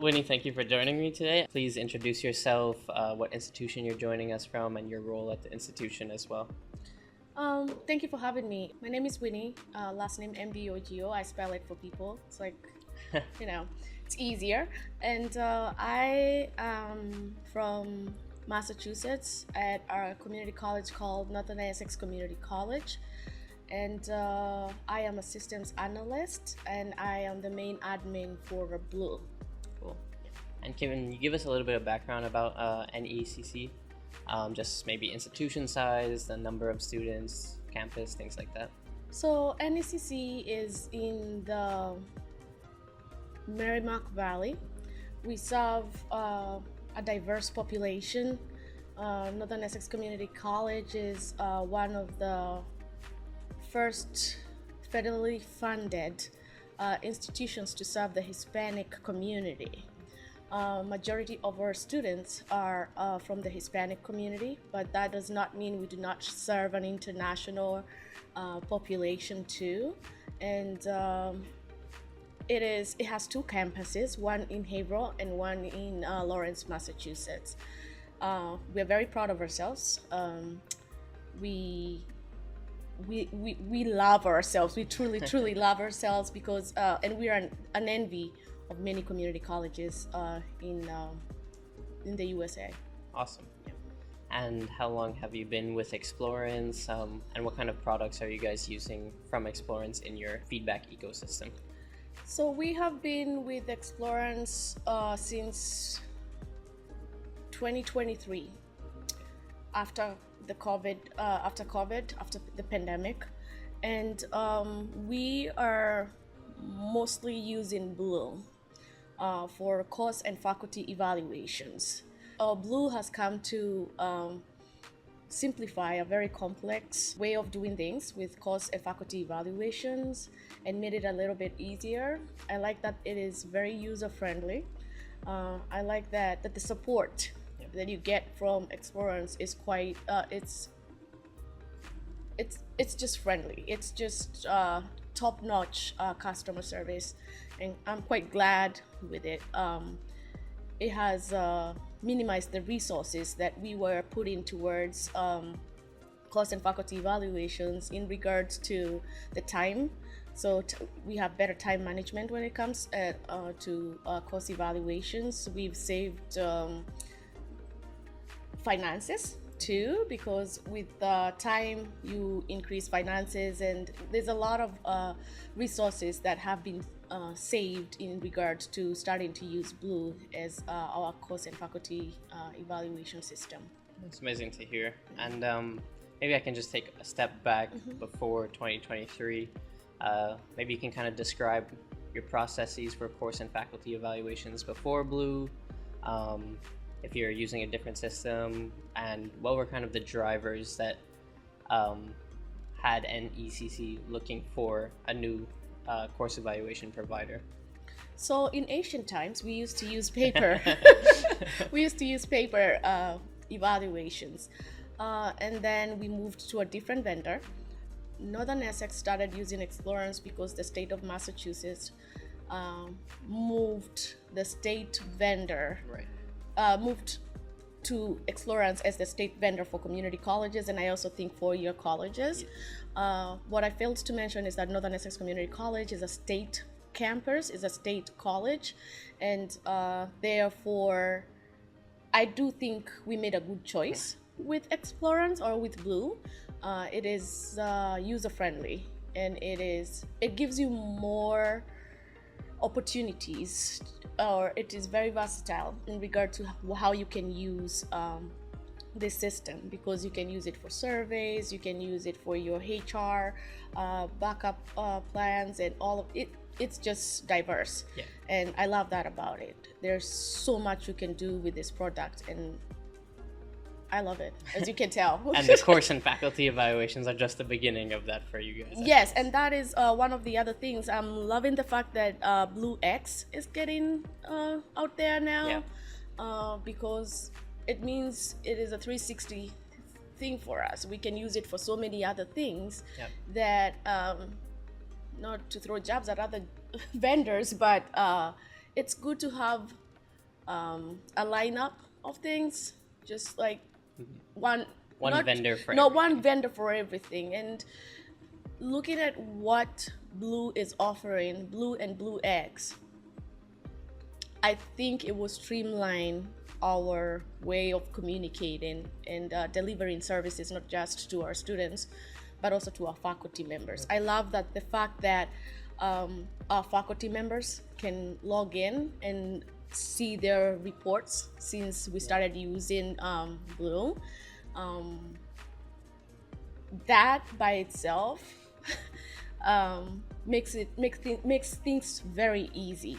Winnie, thank you for joining me today. Please introduce yourself, what institution you're joining us from, and your role at the institution as well. Thank you for having me. My name is Winnie, last name MBOGO. I spell it for people. It's like, you know, it's easier. And I am from Massachusetts at our community college called Northern Essex Community College. And I am a systems analyst, and I am the main admin for Blue. Cool. And can you give us a little bit of background about NECC? Just maybe institution size, the number of students, campus, things like that. So NECC is in the Merrimack Valley. We serve a diverse population. Northern Essex Community College is one of the first federally funded institutions to serve the Hispanic community. Majority of our students are from the Hispanic community, but that does not mean we do not serve an international population too. And it has two campuses, one in Haverhill and one in Lawrence, Massachusetts. We're very proud of ourselves. We love ourselves. We truly love ourselves because and we are an envy of many community colleges in the USA. Awesome. Yeah. And how long have you been with Explorance, and what kind of products are you guys using from Explorance in your feedback ecosystem? So we have been with Explorance since 2023, after the after the pandemic, and we are mostly using Blue for course and faculty evaluations. Blue has come to simplify a very complex way of doing things with course and faculty evaluations and made it a little bit easier. I like that it is very user-friendly. I like that the support that you get from Explorance is quite it's just friendly. It's just top-notch customer service, and I'm quite glad with it. It has minimized the resources that we were putting towards course and faculty evaluations in regards to the time. So we have better time management when it comes to course evaluations. We've saved finances too, because with time you increase finances, and there's a lot of resources that have been saved in regards to starting to use Blue as our course and faculty evaluation system. It's amazing to hear. And maybe I can just take a step back before 2023. Maybe you can kind of describe your processes for course and faculty evaluations before Blue, if you're using a different system, and what were kind of the drivers that had NECC looking for a new course evaluation provider. So in ancient times, we used to use paper. We used to use paper evaluations, and then we moved to a different vendor. Northern Essex started using Explorance because the state of Massachusetts moved the state vendor. Right. Moved to Explorance as the state vendor for community colleges, and I also think four-year colleges. Yes. What I failed to mention is that Northern Essex Community College is a state campus, is a state college, and therefore I do think we made a good choice with Explorance or with Blue. It is user-friendly, and it gives you more opportunities, or it is very versatile in regard to how you can use this system, because you can use it for surveys, you can use it for your HR backup plans, and all of it. It's just diverse. Yeah. And I love that about it. There's so much you can do with this product, and I love it, as you can tell. And the course and faculty evaluations are just the beginning of that for you guys. Yes, and that is one of the other things. I'm loving the fact that Blue X is getting out there now, because it means it is a 360 thing for us. We can use it for so many other things that, not to throw jabs at other vendors, but it's good to have a lineup of things, just like one One vendor for no everything. one vendor for everything. And looking at what Blue is offering, Blue and Blue X, I think it will streamline our way of communicating and delivering services, not just to our students, but also to our faculty members. I love that the fact that our faculty members can log in and see their reports since we started using Blue. That by itself makes things very easy.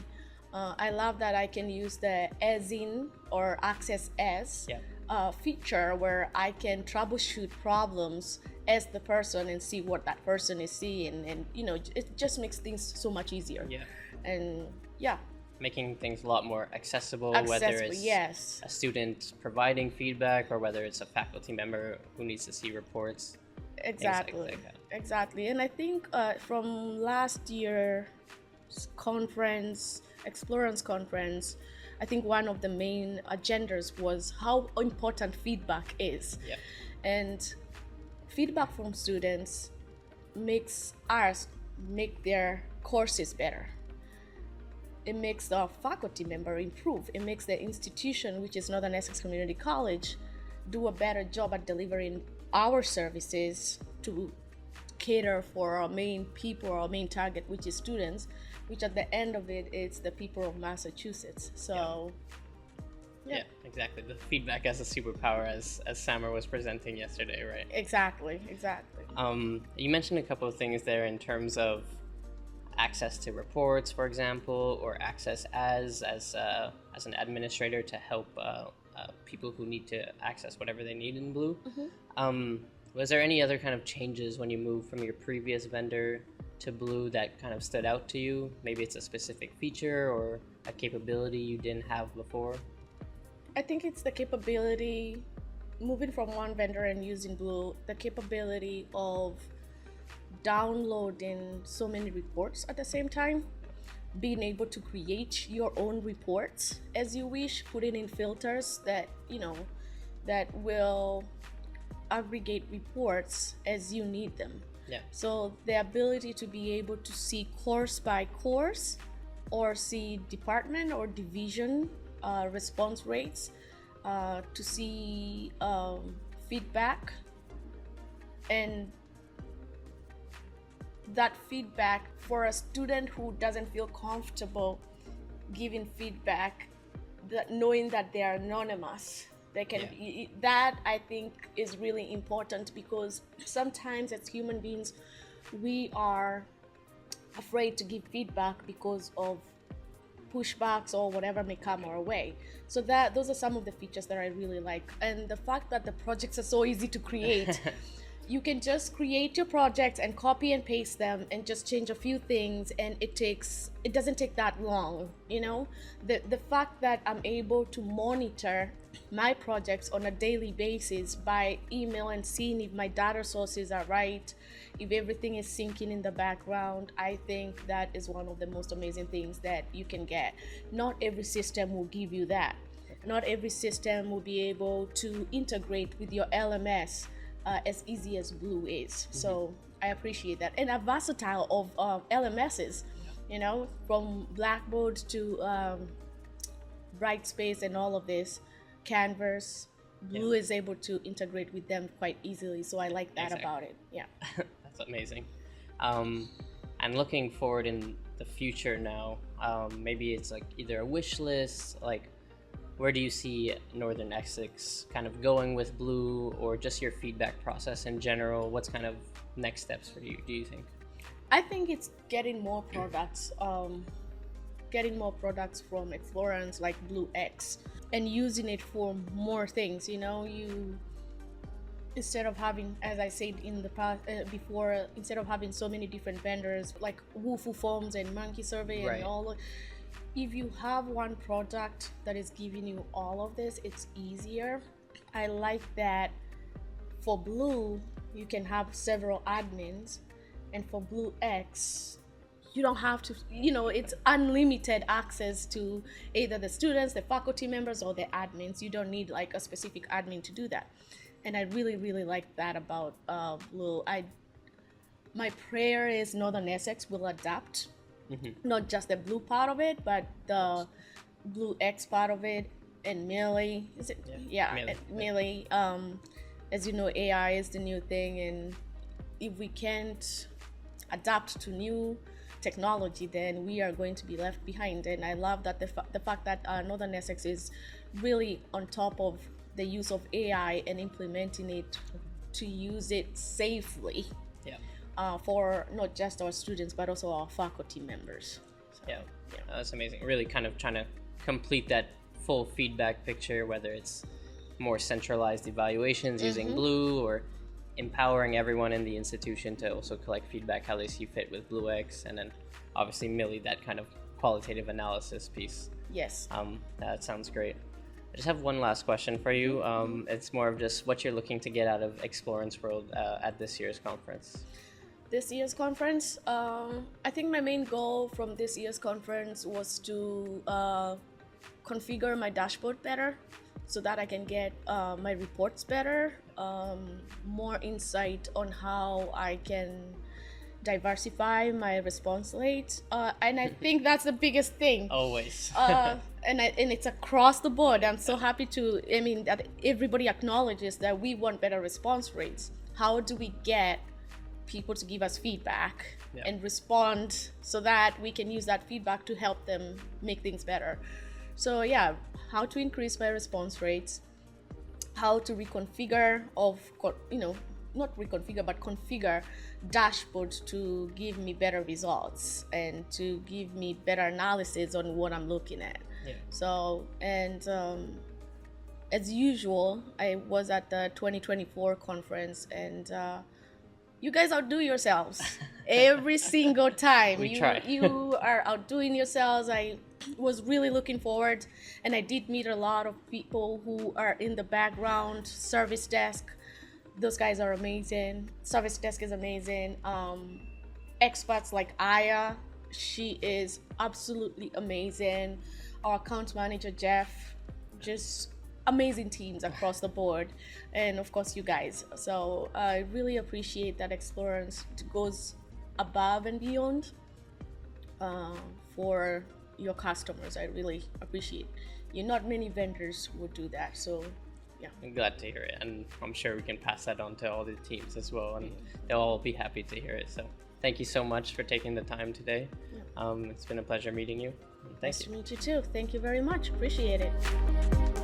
I love that I can use the as in or access as feature where I can troubleshoot problems as the person and see what that person is seeing, and it just makes things so much easier. And making things a lot more accessible, whether it's yes, a student providing feedback or whether it's a faculty member who needs to see reports. Exactly. Exactly. And I think from last year's conference, Explorance conference, I think one of the main agendas was how important feedback is. And feedback from students makes us make their courses better. It makes the faculty member improve. It makes the institution, which is Northern Essex Community College, do a better job at delivering our services to cater for our main people, our main target, which is students, which at the end of it, it's the people of Massachusetts. So yeah, exactly. The feedback as a superpower, as Samar was presenting yesterday, right? Exactly. You mentioned a couple of things there in terms of access to reports, for example, or access as an administrator to help people who need to access whatever they need in Blue. Was there any other kind of changes when you moved from your previous vendor to Blue that kind of stood out to you? Maybe it's a specific feature or a capability you didn't have before? I think it's the capability, moving from one vendor and using Blue, the capability of downloading so many reports at the same time, being able to create your own reports as you wish, putting in filters that that will aggregate reports as you need them. So the ability to be able to see course by course or see department or division response rates, to see feedback, and that feedback for a student who doesn't feel comfortable giving feedback, that knowing that they are anonymous, they can that I think is really important, because sometimes as human beings we are afraid to give feedback because of pushbacks or whatever may come our way. So those are some of the features that I really like, and the fact that the projects are so easy to create. You can just create your projects and copy and paste them and just change a few things, and it doesn't take that long. The fact that I'm able to monitor my projects on a daily basis by email and seeing if my data sources are right, if everything is syncing in the background, I think that is one of the most amazing things that you can get. Not every system will give you that. Not every system will be able to integrate with your LMS as easy as Blue is. So I appreciate that. And a versatile of LMSs, from Blackboard to Brightspace and all of this, Canvas, Blue is able to integrate with them quite easily. So I like that about it. Yeah. That's amazing. And looking forward in the future now, maybe it's like either a wish list, like where do you see Northern Essex kind of going with Blue, or just your feedback process in general? What's kind of next steps for you, do you think? I think it's getting more products from Explorance like Blue X, and using it for more things. You, instead of having, as I said in the past before, instead of having so many different vendors like Woofu Forms and Monkey Survey and all, if you have one product that is giving you all of this, it's easier. I like that for Blue, you can have several admins, and for Blue X, you don't have to, it's unlimited access to either the students, the faculty members, or the admins. You don't need like a specific admin to do that. And I really, really like that about Blue. My prayer is Northern Essex will adapt, not just the Blue part of it, but the Blue X part of it, and Millie. Is it? Yeah, Millie. As you know, AI is the new thing, and if we can't adapt to new technology, then we are going to be left behind. And I love that the fact that Northern Essex is really on top of the use of AI and implementing it to use it safely. For not just our students but also our faculty members. So, that's amazing. Really kind of trying to complete that full feedback picture, whether it's more centralized evaluations using Blue, or empowering everyone in the institution to also collect feedback how they see fit with BlueX, and then obviously Millie, that kind of qualitative analysis piece. Yes. That sounds great. I just have one last question for you. It's more of just what you're looking to get out of Explorance World at this year's conference. This year's conference, I think my main goal from this year's conference was to configure my dashboard better so that I can get my reports better, more insight on how I can diversify my response rate, and I think that's the biggest thing. Always. And it's across the board. I'm so happy that everybody acknowledges that we want better response rates. How do we get people to give us feedback and respond so that we can use that feedback to help them make things better? So how to increase my response rates, how to reconfigure not reconfigure but configure dashboards to give me better results and to give me better analysis on what I'm looking at. So, and as usual, I was at the 2024 conference, and you guys outdo yourselves every single time. We try. You are outdoing yourselves. I was really looking forward, and I did meet a lot of people who are in the background, service desk. Those guys are amazing. Service desk is amazing. Experts like Aya, she is absolutely amazing. Our account manager, Jeff, just amazing teams across the board, and of course you guys. So I really appreciate that Explorance goes above and beyond for your customers. I really appreciate you. Not many vendors would do that, so I'm glad to hear it, and I'm sure we can pass that on to all the teams as well, and they'll all be happy to hear it. So thank you so much for taking the time today. It's been a pleasure meeting you. Thank you. Nice to meet you too. Thank you very much. Appreciate it.